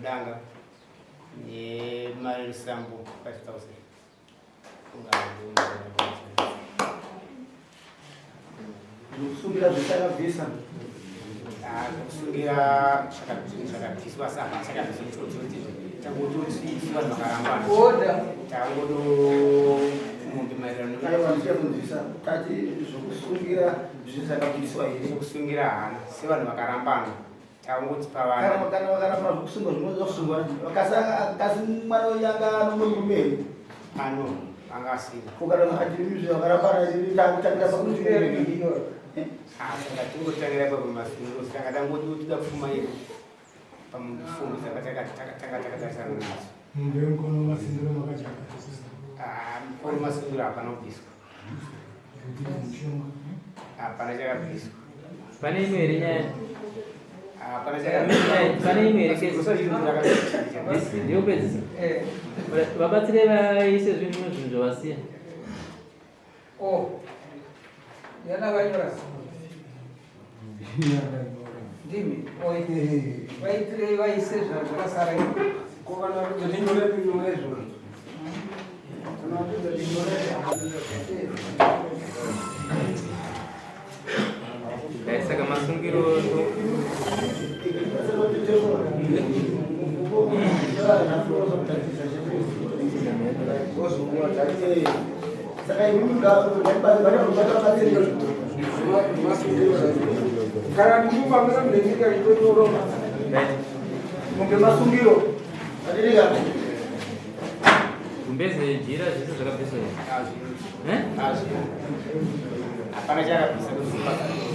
danga mari sambo 5,000 Kusungira zvisaka bvisa. Kusungira zvakabviswa saka chakabviswa tangotosiwa makaramba. Tangodo mumbi maererano aiwanziyakunzisa kati zvokusungira zvisakabviswa here. Kusungira hana sevanhu vakarambana. Tangoti pavana Kana vakaramba zvokusunga zvinozosungwa kasi mwana wenyanga anomumberi ano angasina. ukadanga achiri zvakarambana takira pakuti Saka tingotangira papamasungiro saka tangoti toda pfuma yedu pamufungo saka takatarisana nazo. Mbengono masindiro makachaka. Mukuru masungiro hapana kubviswa. Hapana chakabviswa. Pane imwe iri nyaya. Hapana chakabviswa. Pane imwe iri kesi. Ndiyo pedzisa. Vabatsire vaise zvinhu zvavasiya. Yana vanyora ndimi vaitire vaise zvakasara Saka masungiro saka kana ndikufambisa mnengika itotoroma munge masungiro atirika kumbeze jira zvese zvakabviswa here. Hapana chakabviswa.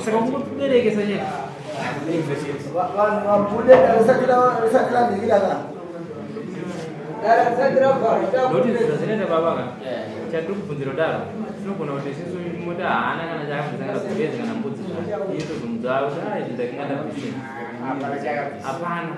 Saka ungoberekesa nyaya. vanhu vabude risati randikira ka Notisi zvinoenda baba chatiri kubvunzira kudaro tinogona kuti isusu mota haana kana chakabvisa kana kumbeze kana mbudzi iyo tozomudzawa kuti izvi ndakingada kuisina. Hapana chakabviswa. Hapana.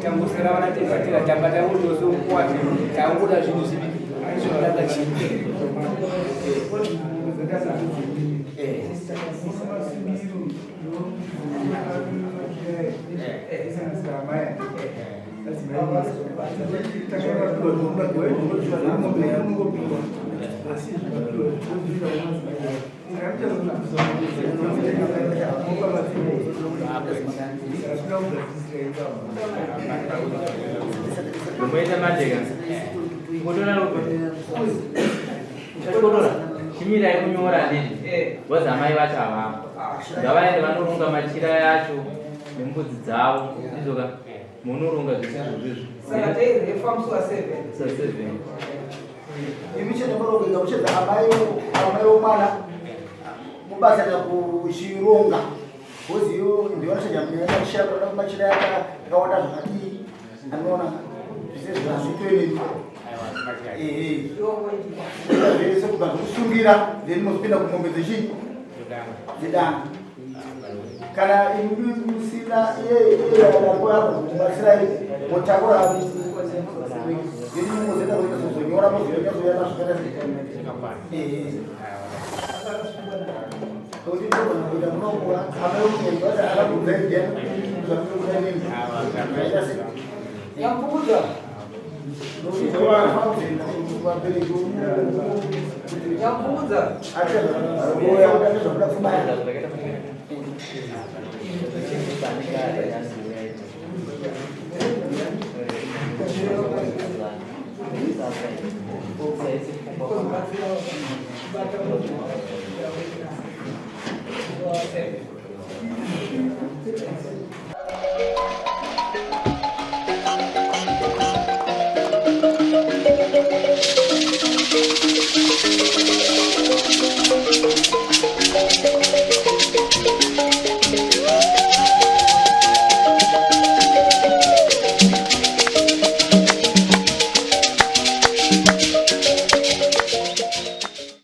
tangosera vana tevatira tamba tangodosokukwati tangoda zvinhu zviviri aizvonanga chii Lumaita majega. Kotora rope. Kotora. Chimira kunyora ndini. Waza mai vacho avavo. Ngavaende vanoronga machira yacho nembudzi dzavo. Ndizoka munoronga zvisizvo. Saka teiri famswa 7. Sa 7. imichete muronga kuchedza amai vomwana mubasa kuchironga koziyo ndivanashanyamashaka machira yakawanda zvakadii anoona zvisezvazvitoenei zvese kubva zvokusungira then mozopinda kumombe dzechii dzedanga kana imusina iyeakoyakubatsira motakura zvinimozenda zozonyora mozoyazoyana zvakana kuti ndogona kuita munokuwa ameunyengwada akakubvenge zvakuudanini Yambuza. Yambuza.